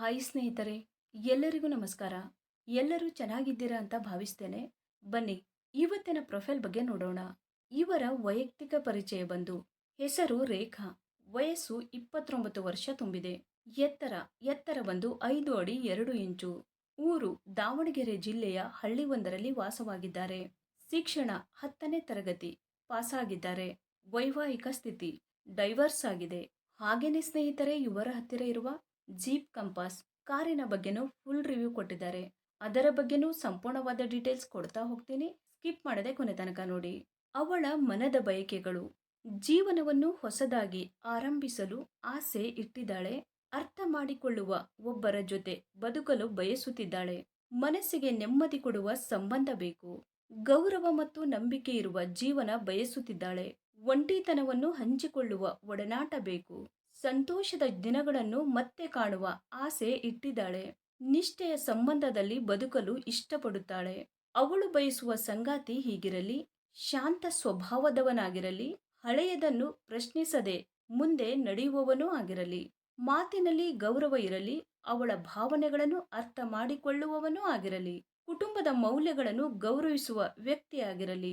Hi ಸ್ನೇಹಿತರೆ, ಎಲ್ಲರಿಗೂ ನಮಸ್ಕಾರ. ಎಲ್ಲರೂ ಚೆನ್ನಾಗಿದ್ದೀರಾ ಅಂತ ಭಾವಿಸ್ತೇನೆ. ಬನ್ನಿ, ಇವತ್ತಿನ ಪ್ರೊಫೈಲ್ ಬಗ್ಗೆ ನೋಡೋಣ. ಇವರ ವೈಯಕ್ತಿಕ ಪರಿಚಯ ಬಂದು ಹೆಸರು ರೇಖಾ, ವಯಸ್ಸು 29 ವರ್ಷ ತುಂಬಿದೆ. ಎತ್ತರ ಎತ್ತರ ಬಂದು 5 ಅಡಿ 2 ಇಂಚು. ಊರು ದಾವಣಗೆರೆ ಜಿಲ್ಲೆಯ ಹಳ್ಳಿಯೊಂದರಲ್ಲಿ ವಾಸವಾಗಿದ್ದಾರೆ. ಶಿಕ್ಷಣ 10ನೇ ತರಗತಿ ಪಾಸಾಗಿದ್ದಾರೆ. ವೈವಾಹಿಕ ಸ್ಥಿತಿ ಡೈವರ್ಸ್ ಆಗಿದೆ. ಹಾಗೇನೆ ಸ್ನೇಹಿತರೆ, ಇವರ ಹತ್ತಿರ ಇರುವ ಜೀಪ್ ಕಂಪಾಸ್ ಕಾರಿನ ಬಗ್ಗೆನೂ ಫುಲ್ ರಿವ್ಯೂ ಕೊಟ್ಟಿದ್ದಾರೆ. ಅದರ ಬಗ್ಗೆನೂ ಸಂಪೂರ್ಣವಾದ ಡೀಟೇಲ್ಸ್ ಕೊಡ್ತಾ ಹೋಗ್ತೀನಿ. ಸ್ಕಿಪ್ ಮಾಡದೆ ಕೊನೆ ತನಕ ನೋಡಿ. ಅವಳ ಮನದ ಬಯಕೆಗಳು: ಜೀವನವನ್ನು ಹೊಸದಾಗಿ ಆರಂಭಿಸಲು ಆಸೆ ಇಟ್ಟಿದ್ದಾಳೆ. ಅರ್ಥ ಮಾಡಿಕೊಳ್ಳುವ ಒಬ್ಬರ ಜೊತೆ ಬದುಕಲು ಬಯಸುತ್ತಿದ್ದಾಳೆ. ಮನಸ್ಸಿಗೆ ನೆಮ್ಮದಿ ಕೊಡುವ ಸಂಬಂಧ ಬೇಕು. ಗೌರವ ಮತ್ತು ನಂಬಿಕೆ ಇರುವ ಜೀವನ ಬಯಸುತ್ತಿದ್ದಾಳೆ. ಒಂಟಿತನವನ್ನು ಹಂಚಿಕೊಳ್ಳುವ ಒಡನಾಟ ಬೇಕು. ಸಂತೋಷದ ದಿನಗಳನ್ನು ಮತ್ತೆ ಕಾಣುವ ಆಸೆ ಇಟ್ಟಿದ್ದಾಳೆ. ನಿಷ್ಠೆಯ ಸಂಬಂಧದಲ್ಲಿ ಬದುಕಲು ಇಷ್ಟಪಡುತ್ತಾಳೆ. ಅವಳು ಬಯಸುವ ಸಂಗಾತಿ ಹೀಗಿರಲಿ: ಶಾಂತ ಸ್ವಭಾವದವನಾಗಿರಲಿ, ಹಳೆಯದನ್ನು ಪ್ರಶ್ನಿಸದೆ ಮುಂದೆ ನಡೆಯುವವನೂ ಆಗಿರಲಿ, ಮಾತಿನಲ್ಲಿ ಗೌರವ ಇರಲಿ, ಅವಳ ಭಾವನೆಗಳನ್ನು ಅರ್ಥ ಮಾಡಿಕೊಳ್ಳುವವನೂ ಆಗಿರಲಿ, ಕುಟುಂಬದ ಮೌಲ್ಯಗಳನ್ನು ಗೌರವಿಸುವ ವ್ಯಕ್ತಿಯಾಗಿರಲಿ,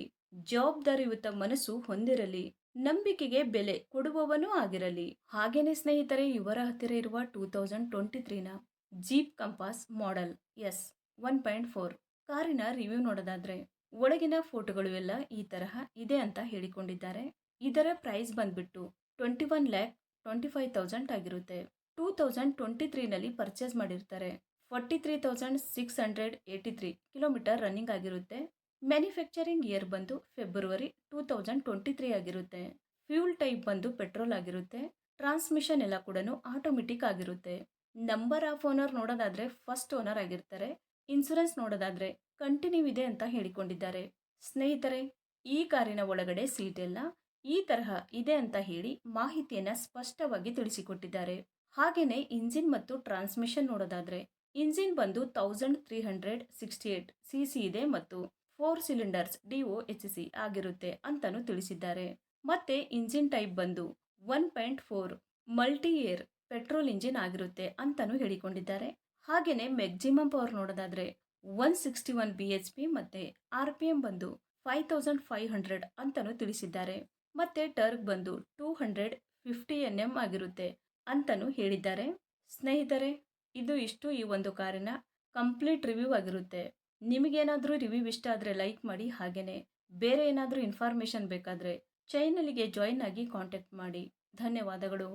ಜವಾಬ್ದಾರಿಯುತ ಮನಸ್ಸು ಹೊಂದಿರಲಿ, ನಂಬಿಕೆಗೆ ಬೆಲೆ ಕೊಡುವವನೂ ಆಗಿರಲಿ. ಹಾಗೇನೆ ಸ್ನೇಹಿತರೆ, ಇವರ ಹತ್ತಿರ ಇರುವ 2023ನ ಜೀಪ್ ಕಂಪಾಸ್ ಮಾಡೆಲ್ S 1.4 ಕಾರಿನ ರಿವ್ಯೂ ನೋಡೋದಾದ್ರೆ, ಒಳಗಿನ ಫೋಟೋಗಳು ಎಲ್ಲ ಈ ತರಹ ಇದೆ ಅಂತ ಹೇಳಿಕೊಂಡಿದ್ದಾರೆ. ಇದರ ಪ್ರೈಸ್ ಬಂದ್ಬಿಟ್ಟು 21,25,000 ಆಗಿರುತ್ತೆ. 2023ನಲ್ಲಿ ಪರ್ಚೇಸ್ ಮಾಡಿರ್ತಾರೆ. 43,683 ಕಿಲೋಮೀಟರ್ ರನ್ನಿಂಗ್ ಆಗಿರುತ್ತೆ. ಮ್ಯಾನುಫ್ಯಾಕ್ಚರಿಂಗ್ ಇಯರ್ ಬಂದು ಫೆಬ್ರವರಿ 2023 ಆಗಿರುತ್ತೆ. ಫ್ಯೂಲ್ ಟೈಪ್ ಬಂದು ಪೆಟ್ರೋಲ್ ಆಗಿರುತ್ತೆ. ಟ್ರಾನ್ಸ್ಮಿಷನ್ ಎಲ್ಲ ಕೂಡ ಆಟೋಮೆಟಿಕ್ ಆಗಿರುತ್ತೆ. ನಂಬರ್ ಆಫ್ ಓನರ್ ನೋಡೋದಾದ್ರೆ ಫಸ್ಟ್ ಓನರ್ ಆಗಿರ್ತಾರೆ. ಇನ್ಸೂರೆನ್ಸ್ ನೋಡೋದಾದ್ರೆ ಕಂಟಿನ್ಯೂ ಇದೆ ಅಂತ ಹೇಳಿಕೊಂಡಿದ್ದಾರೆ. ಸ್ನೇಹಿತರೆ, ಈ ಕಾರಿನ ಒಳಗಡೆ ಸೀಟ್ ಎಲ್ಲ ಈ ತರಹ ಇದೆ ಅಂತ ಹೇಳಿ ಮಾಹಿತಿಯನ್ನ ಸ್ಪಷ್ಟವಾಗಿ ತಿಳಿಸಿಕೊಟ್ಟಿದ್ದಾರೆ. ಹಾಗೇನೆ ಇಂಜಿನ್ ಮತ್ತು ಟ್ರಾನ್ಸ್ಮಿಷನ್ ನೋಡೋದಾದ್ರೆ, ಇಂಜಿನ್ ಬಂದು 1368 ಸಿಸಿ ಇದೆ ಮತ್ತು 4 ಸಿಲಿಂಡರ್ಸ್ DOHC ಆಗಿರುತ್ತೆ ಅಂತಾನು ತಿಳಿಸಿದ್ದಾರೆ. ಮತ್ತೆ ಇಂಜಿನ್ ಟೈಪ್ ಬಂದು 1.4 ಮಲ್ಟಿ ಏರ್ ಪೆಟ್ರೋಲ್ ಇಂಜಿನ್ ಆಗಿರುತ್ತೆ ಅಂತಾನು ಹೇಳಿಕೊಂಡಿದ್ದಾರೆ. ಹಾಗೇನೆ ಮ್ಯಾಕ್ಸಿಮಮ್ ಪವರ್ ನೋಡೋದಾದ್ರೆ 161 BHP ಮತ್ತೆ RPM ಬಂದು 5500 ಅಂತಾನು ತಿಳಿಸಿದ್ದಾರೆ. ಮತ್ತೆ ಟರ್ಕ್ ಬಂದು 250 Nm ಆಗಿರುತ್ತೆ ಅಂತಾನು ಹೇಳಿದ್ದಾರೆ. ಸ್ನೇಹಿತರೆ, ಇದು ಇಷ್ಟು ಈ ಒಂದು ಕಾರಿನ ಕಂಪ್ಲೀಟ್ ರಿವ್ಯೂ ಆಗಿರುತ್ತೆ. ನಿಮಗೇನಾದರೂ ರಿವ್ಯೂ ಇಷ್ಟ ಆದರೆ ಲೈಕ್ ಮಾಡಿ. ಹಾಗೇನೆ ಬೇರೆ ಏನಾದರೂ ಇನ್ಫಾರ್ಮೇಷನ್ ಬೇಕಾದರೆ ಚಾನಲ್ಗೆ ಜಾಯಿನ್ ಆಗಿ ಕಾಂಟ್ಯಾಕ್ಟ್ ಮಾಡಿ. ಧನ್ಯವಾದಗಳು.